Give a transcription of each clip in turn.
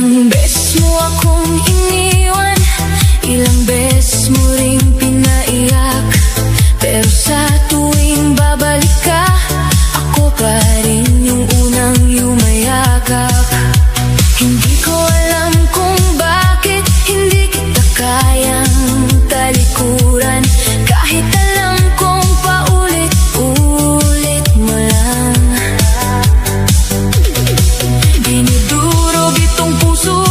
Ilang beses mo akong iniwan, ilang beses mo ring pinaiyak, pero sa tuwing babalik ka, ako pa rin yung unang yumayakap. Hindi ko alam kung bakit hindi kita kayang talikuran, kahit alam kong paulit-ulit mo lang. Dinudurog itong puso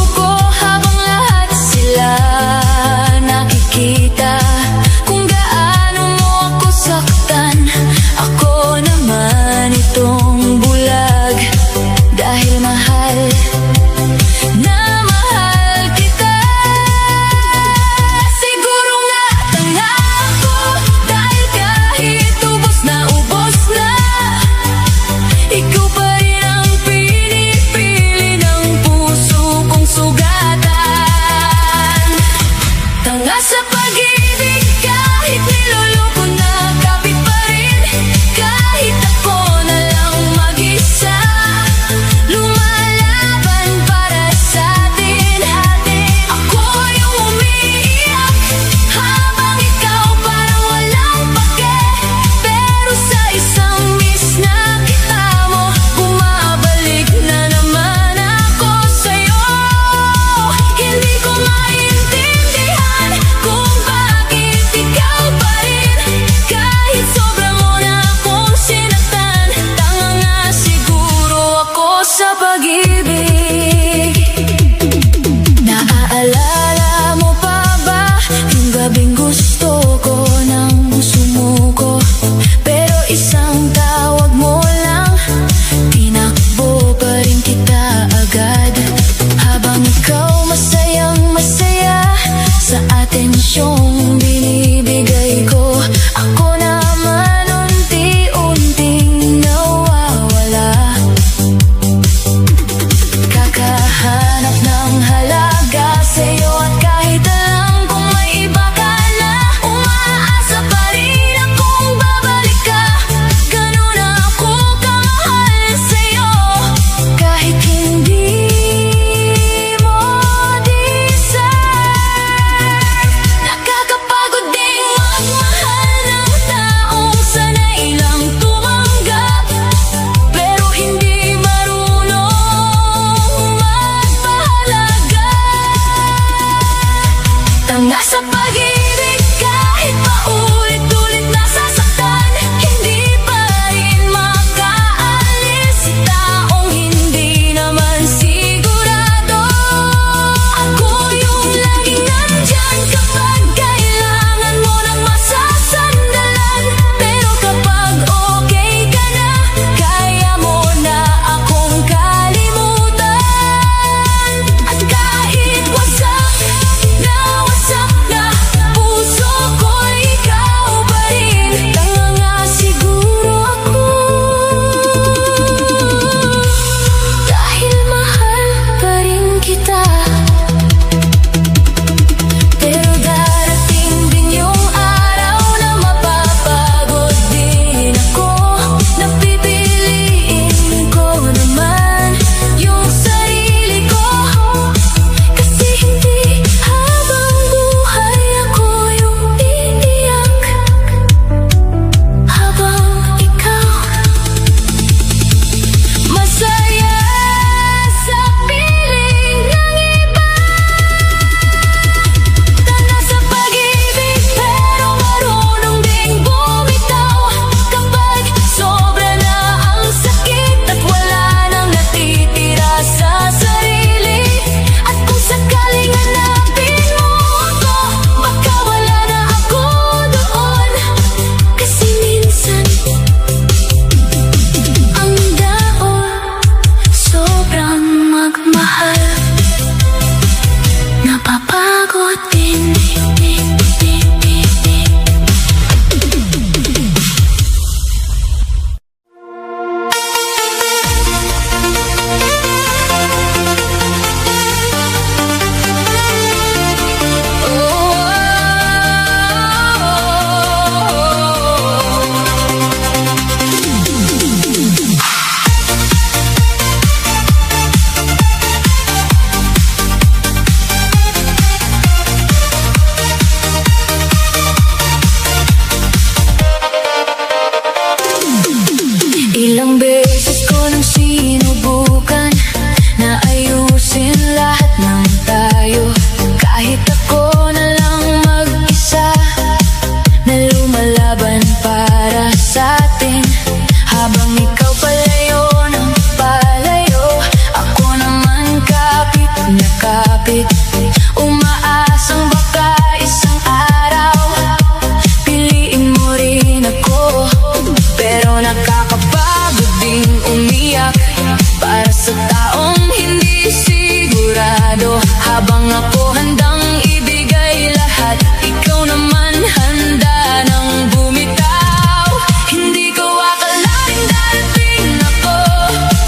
Habang ako handang ibigay lahat, ikaw naman handa nang bumitaw. Hindi ko akalaing darating ako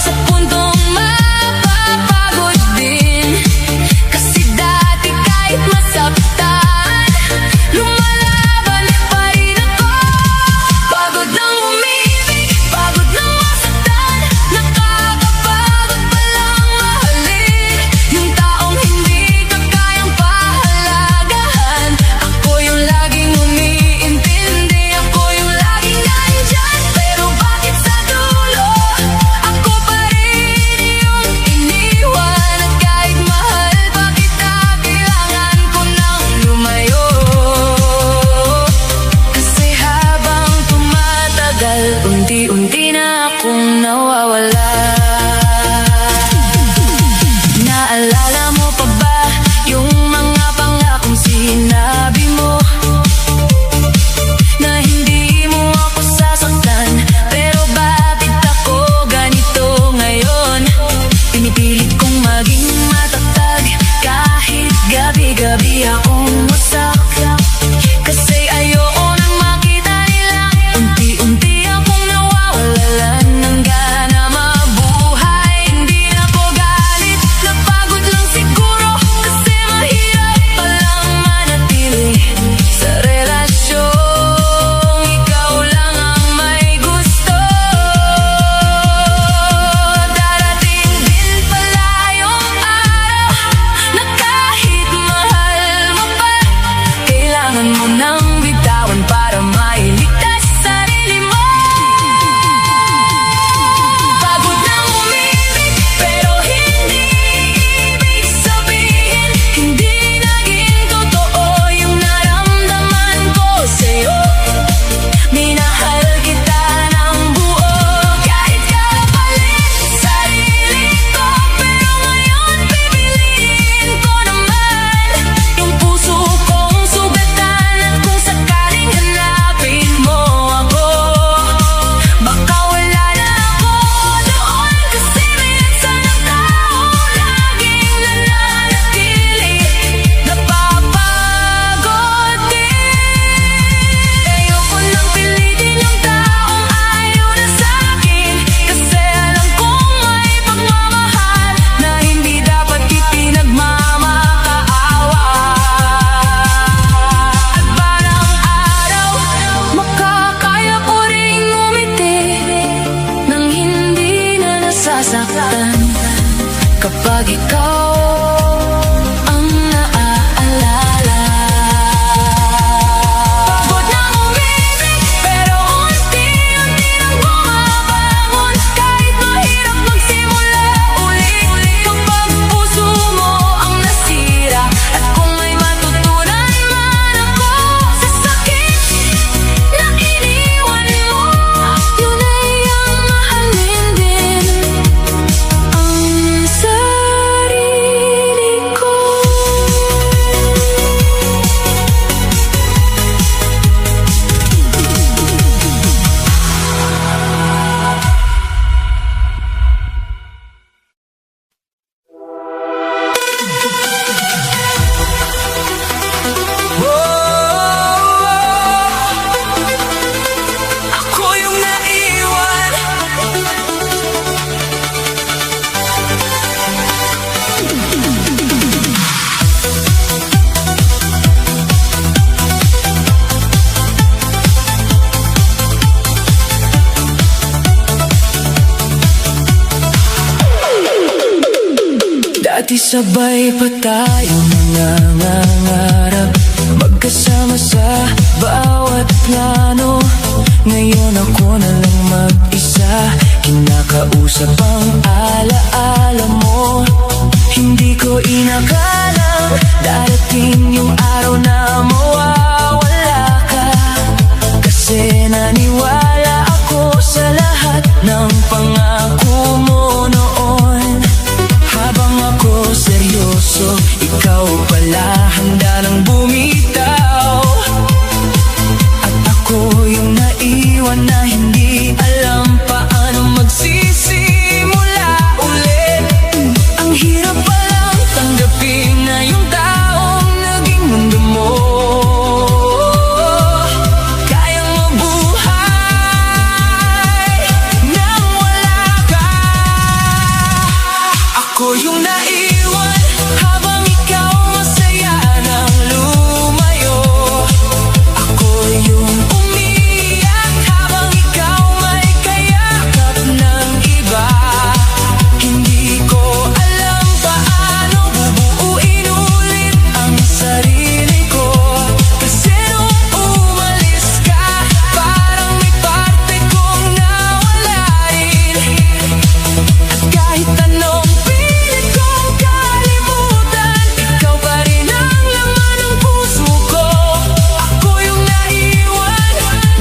sa puntong mapapagod din. Kasi dati kahit masaktan, lumalaban pa rin ako. Pagod nang umibig, pagod nang masaktan, nakakapagod palang mahalin yung taong hindi ka kayang pahalagahan. Ako yung laging umiintindi, ako yung laging nandyan, pero bakit sa dulo ako pa rin yung iniwan? At kahit mahal pa kita, kailangan ko nang lumayo. Kasi habang tumatagal, unti-unti na akong nawawala. Naalala mo pa ba yung mga pangakong sinabi mo? Na hindi mo ako sasaktan, pero bakit ako ganito ngayon? Pinipilit kong maging matatag kahit gabi-gabi akong wasak. Kasi ayoko nang makita nila unti-unti akong nawawalan ng gana mabuhay. Hindi na ako galit, napagod lang siguro, kasi mahirap palang manatili sa relasyong ikaw lang ang may gusto. Darating din pala yung araw na kahit mahal mo pa, kailangan mo nang bitawan para mailigtas sarili mo. Pagod nang umibig, pero hindi ibig sabihin hindi naging totoo yung naramdaman ko sa'yo. Minahal kita ng buo, kahit kapalit sarili ko, pero ngayon pipiliin ko naman yung puso kong sugatan. At kung sakaling hanapin mo ako, baka wala na ako doon. Kasi minsan ang tao laging nananatili, napapagod din. Ayoko nang pilitin yung taong ayaw na sa'kin, kasi alam kong may pagmamahal na hindi dapat ipinagmamakaawa. At balang araw, makakaya ko ring umiti nang hindi na nasasaktan kapag ikaw ang naaalala. Pagod nang umibig, pero unti-unti nang bumabangon, kahit mahirap magsimula uli. Kapag puso mo ang nasira, at kung may matutunan man ako sa sakit na iniwan mo, yun ay ang mahalin din ang sarili ko. Ako yung naiwan. Dati sabay pa tayong nangangarap, magkasama sa bawat plano. Ngayon ako na lang mag-isa, kinakausap ang alaala mo. Hindi ko inakalang darating yung araw na mawawala ka, kasi naniwala ako sa lahat ng pangako mo noon. Habang ako seryoso, ikaw pala handa nang bumitaw. At ako yung naiwan na hindi alam paano magsisimula ulit. Ang hirap palang tanggapin Ako yung naiwan habang ikaw masaya nang lumayo. Ako yung umiyak habang ikaw may kayakap ng iba. Hindi ko alam paano bubuuin ulit ang sarili ko. Kasi nung umalis ka, parang may parte kong nawala rin. At kahit anong pilit kong kalimutan, ikaw pa rin ang laman ng puso ko. Ako yung naiwan,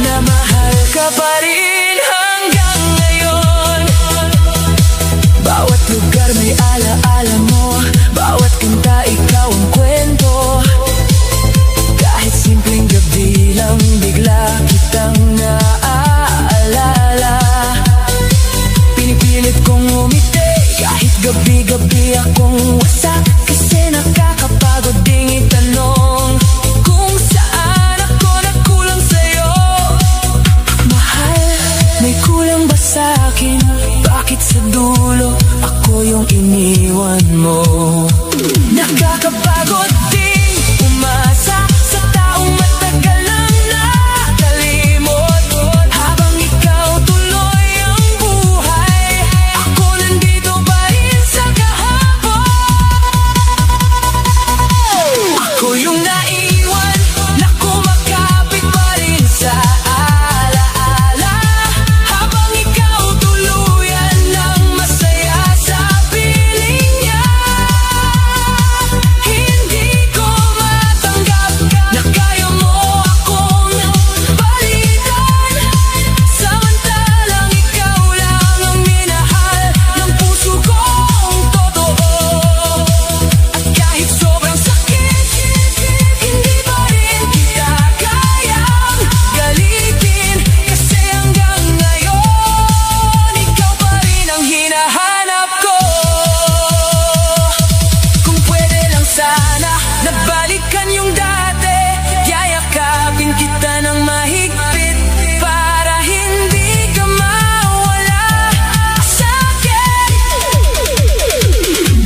na mahal ka pa rin hanggang ngayon. Bawat lugar may alaala mo, bawat kanta ikaw ang kwento. Kahit simpleng gabi lang, bigla kitang naaalala. Pinipilit kong umiti, kahit gabi-gabi akong wasak. Kasi nakakapagod ding itanong kung saan ako nagkulang sa'yo. Mahal, may kulang ba sa'kin? Bakit sa dulo ako yung iniwan mo? Nakakapagod ding umasa sa taong matagal nang nakalimot. Habang ikaw tuloy ang buhay, ako nandito pa rin sa kahapon. Ako yung naiwan na kumakapit pa rin sa alaala. Habang ikaw tuluyan ng masaya sa piling niya. Hindi ko matanggap na kaya mo akong balikan. Samantalang ikaw lang ang minahal ng puso kong totoo. At kahit sobrang sakit, hindi pa rin kita kayang galitin. Kasi hanggang ngayon, ikaw pa rin ang hinahanap ko. Kung pwede lang sana na balikan yung dati, yayakapin kita ng mahigpit para hindi ka mawala sa'kin.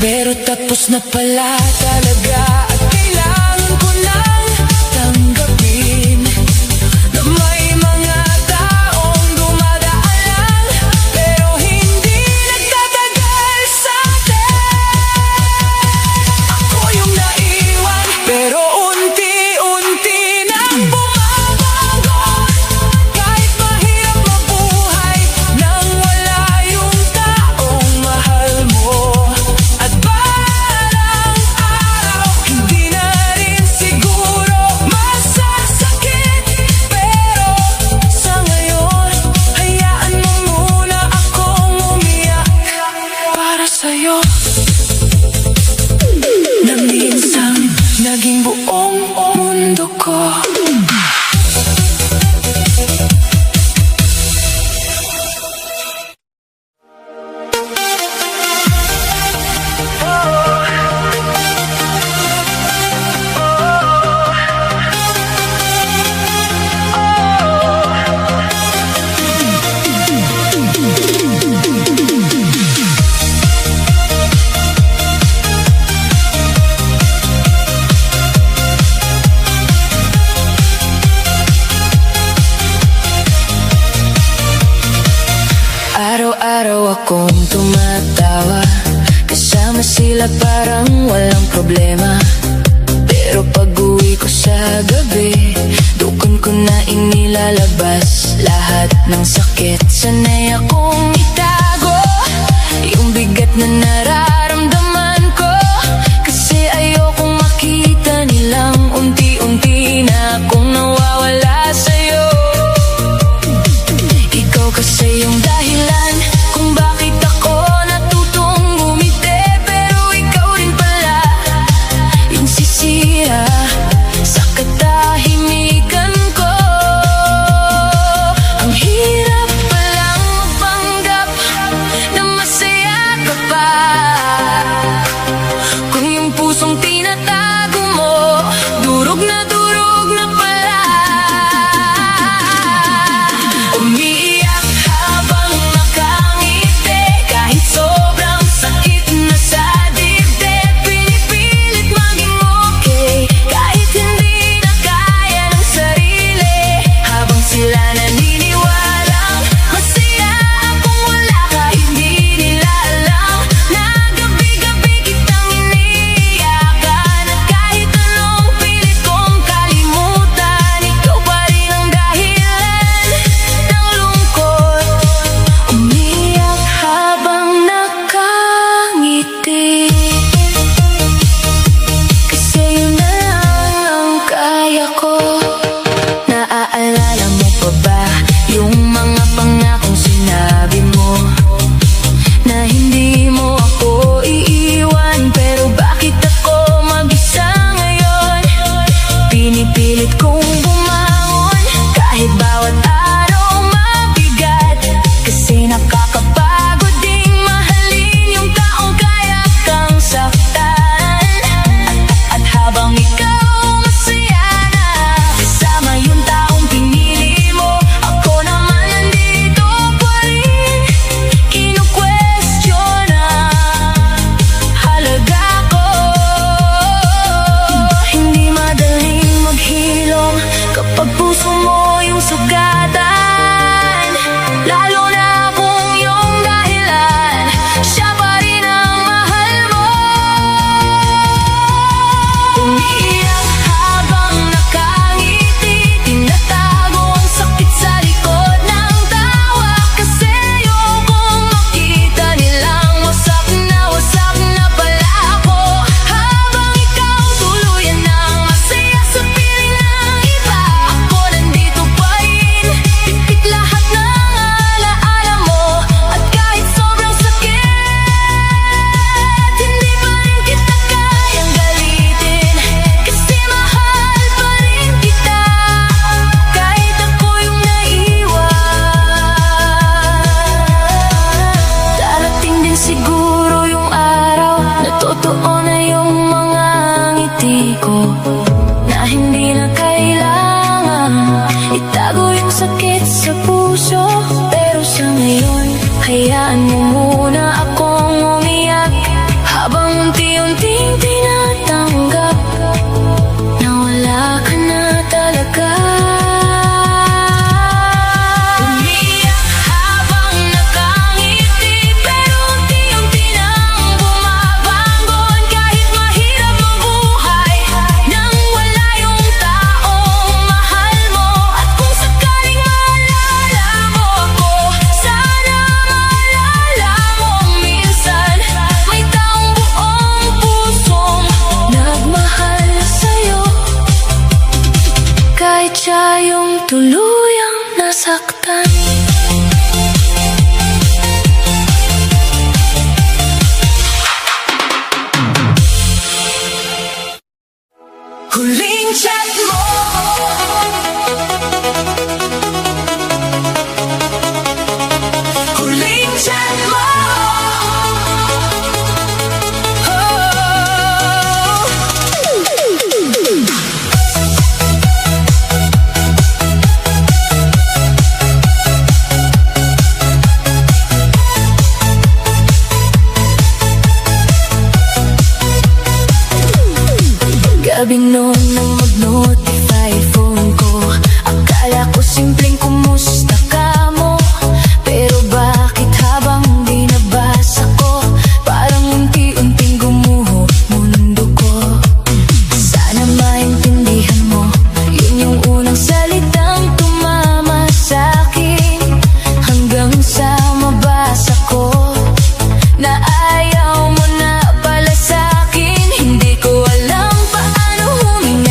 Pero tapos na pala talaga at kailangan ko nang tanggapin na may mga taong dumadaan lang, pero hindi nagtatagal sa'tin. Ako yung naiwan, pero unti-unti nang bumabago. Kahit mahirap mabuhay nang wala yung taong mahal mo. At balang araw, hindi na rin siguro masasakit. Pero sa ngayon, hayaan mo muna akong umiyak para sa'yo. Na minsan naging buong mundo ko. Araw-araw akong tumatawa, kasama sila parang walang problema. Pero pag-uwi ko sa gabi, dukon ko na inilalabas lahat ng sakit. Sanay akong itago yung bigat na nararamdaman ko. Kasi ayokong makita nilang unti-unti na akong nawawala sa'yo. Ikaw kasi yung dahilan kung bakit ako natutong ngumiti. Pero ikaw rin pala yung sisira sa katahimikan ko. Ang hirap palang magpanggap na masaya ka pa. na hindi na kailangan itago yung sakit sa puso. Pero sa ngayon, hayaan mo muna akong umiyak habang unti-unting tinatanggap na wala ka na talaga. Umiyak habang nakangiti, pero unti-unti nang bumabangon. Kahit mahirap ang buhay nang wala yung taong mahal mo. At kung sakaling maalala mo ako, sana maalala mo minsan may taong buong pusong nagmahal sa'yo, kahit siya yung tuluyang nasaktan. Huling chat mo, huling chat mo, gabi noon nang mag-notify phone ko, akala ko simpleng kumusta ka mo. Pero bakit habang binabasa ko, parang unti-unting gumuho mundo ko. Sana maintindihan mo, yun yung unang salitang tumama sa'kin, hanggang sa mabasa ko na ayaw mo na pala sa'kin. Hindi ko alam paano humingi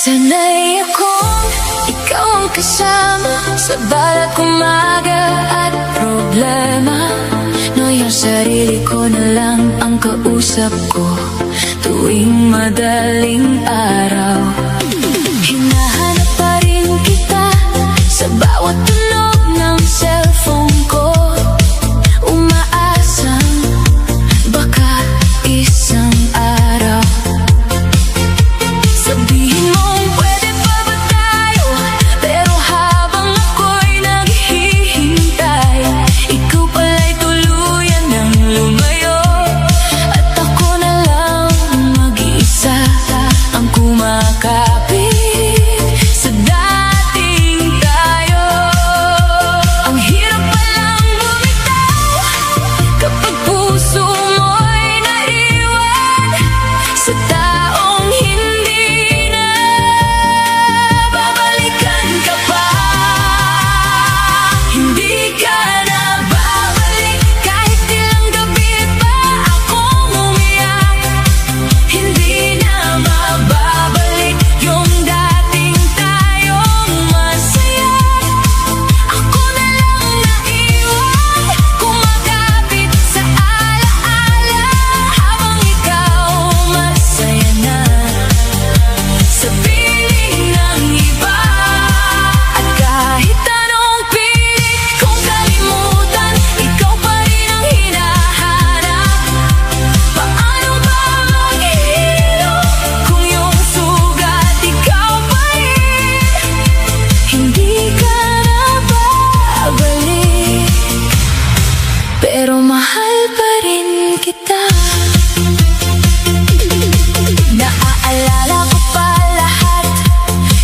Sanay akong ikaw ang kasama sa bawat umaga at problema. No, yung sarili ko na lang ang kausap ko tuwing madaling araw. Hinahanap pa rin kita sa bawat tunog ng cellphone ko. Umaasang baka isang araw sabihin mong pwede pa ba tayo. Pero habang ako'y naghihintay, ikaw pala'y tuluyan ng lumayo. At ako na lang mag-iisa ang kumakapit sa dating tayo. Ang hirap palang bumitaw kapag puso mo'y naiwan sa taong hindi na babalikan ka pa. Hindi ka na babalik kahit ilang gabi pa akong umiyak. Hindi na mababalik yung dating tayong masaya. Ako na lang naiwan kumakapit sa alaala habang ikaw masaya na sa piling ng iba. At kahit anong pilit kong kalimutan, ikaw pa rin ang hinahanap. Paano ba maghihirap kung yung sugat ikaw pa rin? Hindi ka na babalik, pero mahal pa rin kita. Naaalala ko pa lahat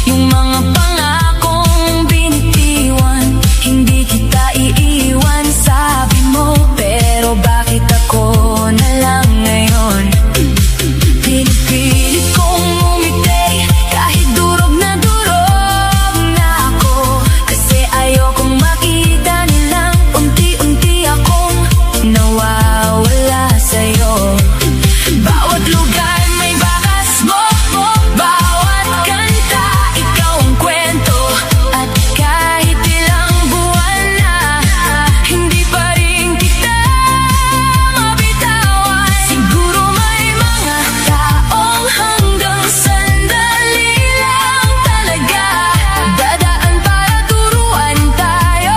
yung mga pangakong binitiwan. Hindi kita iiwan sabi mo, pero bakit ako na lang ngayon? Pinipilit kong umiti kahit durog na ako. Kasi ayokong makita nilang unti-unti akong nawawala sa'yo. Bawat lugar may bakas mo, bawat kanta ikaw ang kwento. At kahit ilang buwan na, hindi pa rin kita mabitawan. Siguro may mga taong hanggang sandali lang talaga dadaan para turuan tayo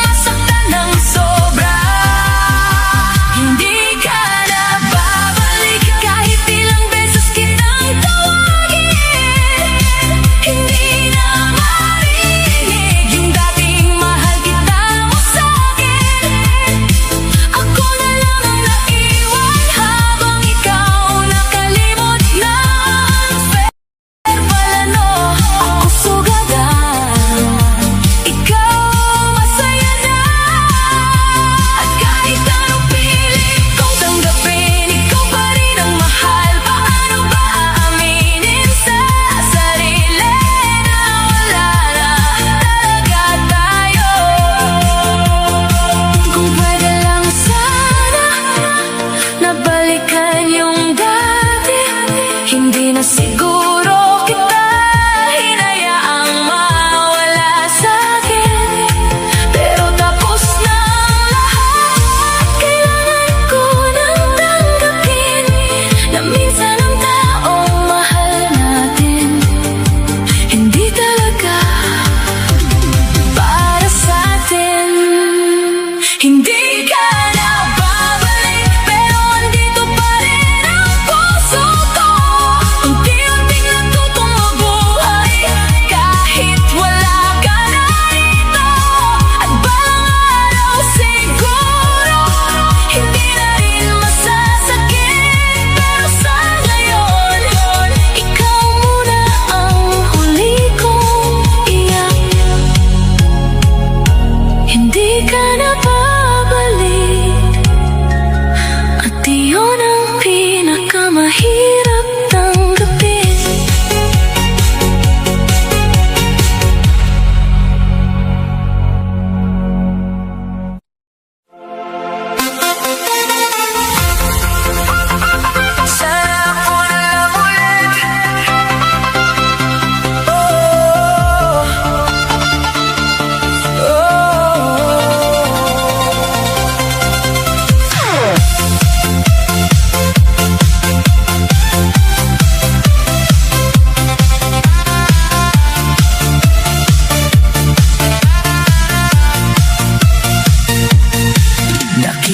masaktan ng sobra. Hindi ka na babalik kahit ilang beses kitang tawagin. Hindi na marinig yung dating mahal kita mo sa'kin. Ako na lang ang naiwan habang ikaw nakalimot na. Fair pala no, ako sugadan, ikaw masaya na. At kahit anong pilit kong tanggapin, ikaw pa rin ang mahal. Paano ba aaminin sa sarili na wala na talaga tayo? Kung pwede lang sana nabalikan yung dati, hindi na siguro kita hinayaang mawala sa'kin. Pero tapos na ang lahat, kailangan ko nang tanggapin na minsan ang taong mahal natin hindi talaga para sa'tin. Hindi ka na babalik, pero andito pa rin ang puso ko. Unti-unting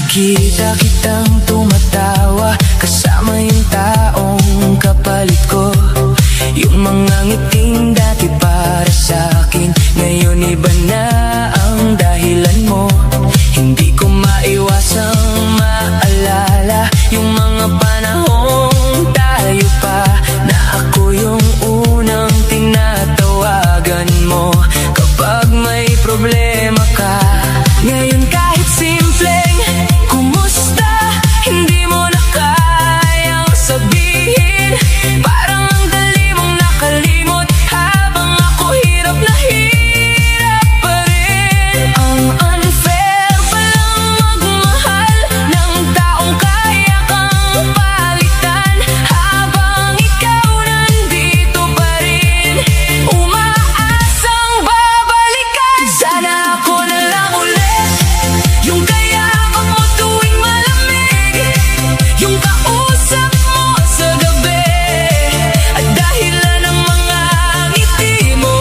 Nakikita kitang tumatawa kasama yung taong kapalit ko. Yung mga ngiting dati para sa'kin, ngayon iba na ang dahilan mo. Hindi ko maiwasang maalala yung mga panahong tayo pa, na ako yung unang tinatawagan mo kapag may problema ka. Ngayon kahit simpleng kumusta, hindi mo na kayang sabihin. Parang ang dali mong nakalimot habang ako hirap na hirap pa rin. Ang unfair palang magmahal ng taong kaya kang palitan habang ikaw nandito pa rin, umaasang babalikan. Sana ako na lang ulit yung kayakap mo tuwing malamig, yung kausap mo sa gabi, at dahilan ng mga ngiti mo.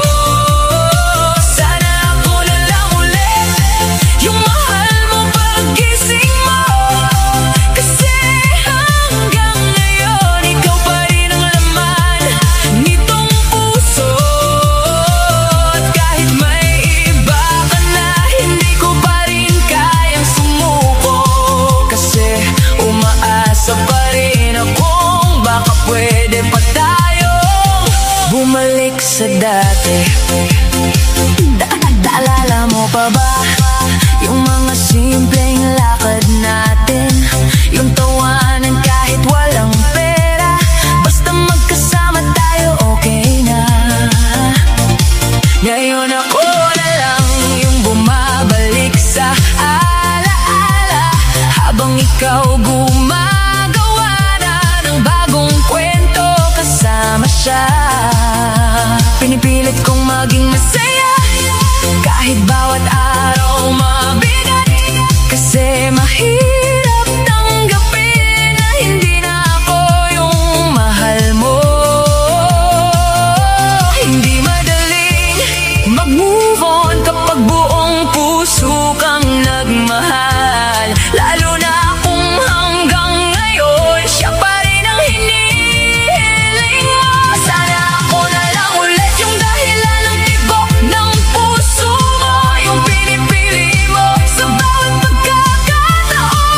Sana ako na lang ulit yung mahal mo paggising mo, kasi hanggang ngayon ikaw pa rin ang laman nitong puso. At kahit may iba ka na, hindi ko pa rin kayang sumuko, kasi umaasa pa rin akong baka pwede pa tayong bumalik sa dati. Naalala mo pa ba yung mga simpleng lakad natin, yung tawanan kahit walang pera, basta magkasama tayo okay na. Ngayon ako na lang yung bumabalik sa alaala, habang ikaw gumagawa na ng bagong kwento kasama siya. Pinipilit kong maging masaya kahit bawat araw mabigat, kasi mahirap tanggapin na hindi na ako yung mahal mo. Hindi madaling mag-move on kapag buong puso kang nagmahal, lalo na kung hanggang ngayon siya pa rin ang hinihiling mo. Sana ako na lang ulit yung dahilan ng tibok ng puso mo, yung pinipili mo sa bawat pagkakataon.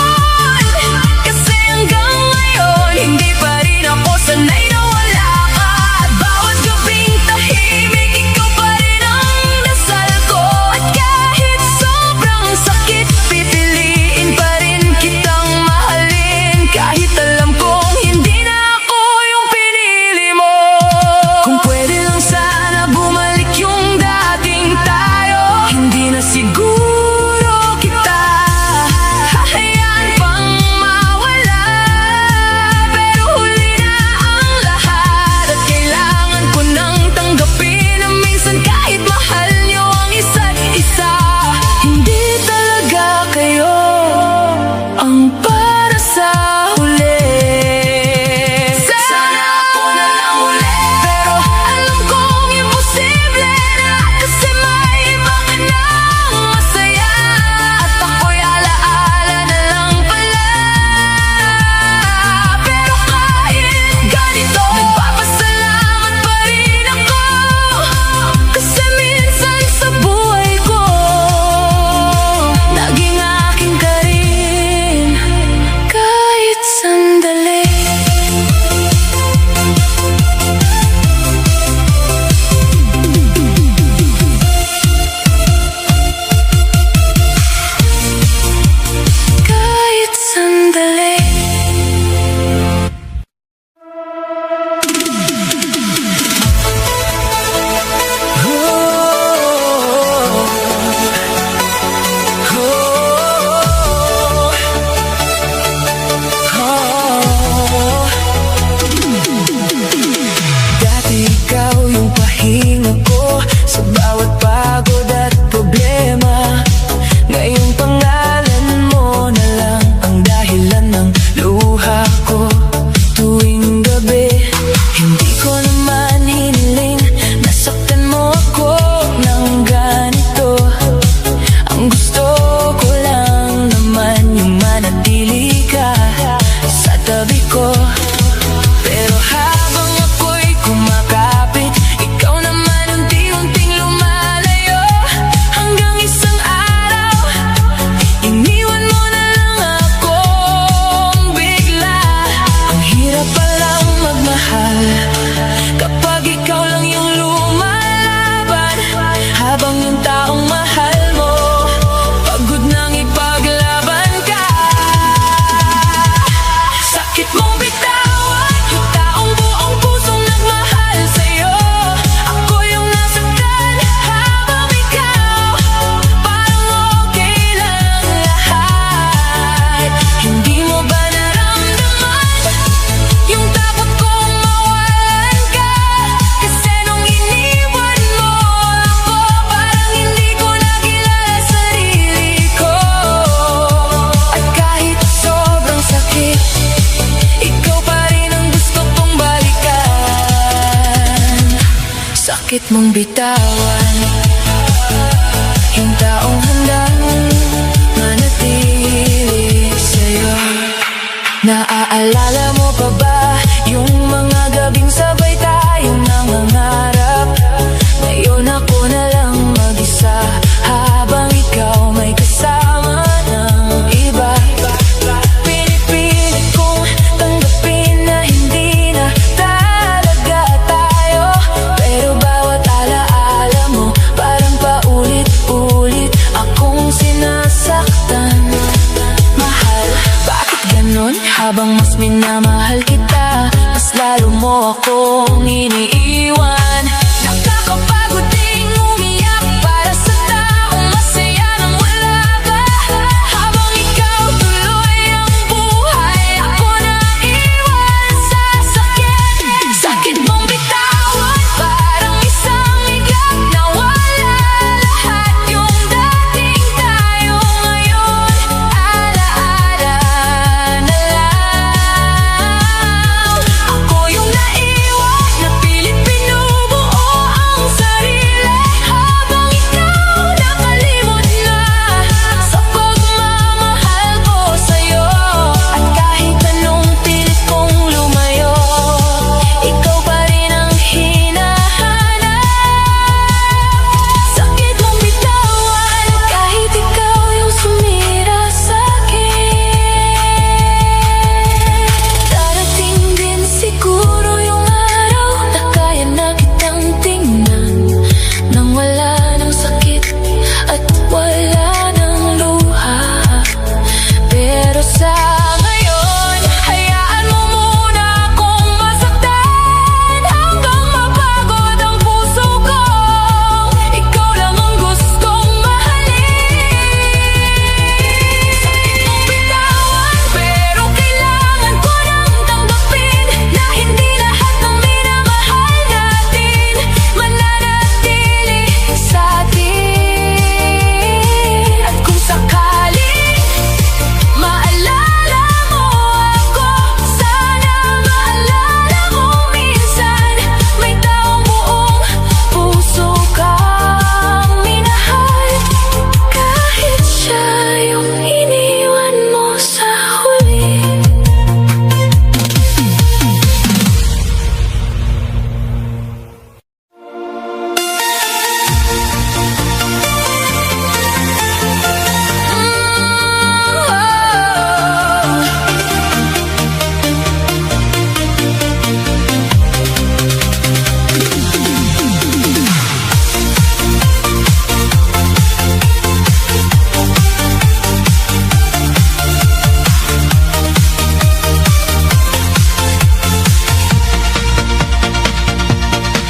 Sakit mong bitawan, yung taong handang manatili sa'yo. Naaalala mo pa ba yung mga gabing sabay tayong nangangarap? Ngayon ako na lang mag-isa, habang ikaw may kasama ng iba. Pinipilit kong tanggapin na hindi na talaga tayo, pero bawat alaala mo parang paulit-ulit akong sinasaktan. Mahal, bakit ganon? Habang mas minamahal kita, mas lalo mo akong iniiwan. Nakakapagod ding umiyak para sa taong masaya nang wala ka. Habang ikaw tuloy ang buhay, ako na iwan sa sakit. Sakit mong bitawan, parang isang iglap na wala lahat yung dating tayo ngayon. Alaala na lang. Ako yung naiwan, na pilit binubuo ang sarili, habang ikaw nakalimot na sa pagmamahal ko sa'yo. At kahit anong pilit kong lumayo, ikaw pa rin ang hinahanap. Sakit mong bitawan, kahit ikaw yung sumira sa'kin. Darating din siguro yung araw na kaya na kitang tingnan nang wala ng sakit at wala ng luha. Pero sa ngayon, hayaan mo muna akong masaktan hanggang mapagod ang puso ko. Ikaw lang ang gustong mahalin. Sakit mong bitawan, pero kailangan ko nang tanggapin na hindi lahat ng minamahal natin mananatili sa atin. At kung sakaling maalala mo ako, sana maalala mo minsan may taong buong puso kang minahal, kahit siya yung iniwan mo sa huli.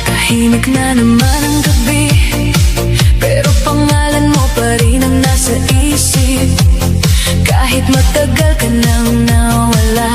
Tahimik na naman ang gabi, pero pangalan mo pa rin ang nasa isip. Kahit matagal ka nang nawala,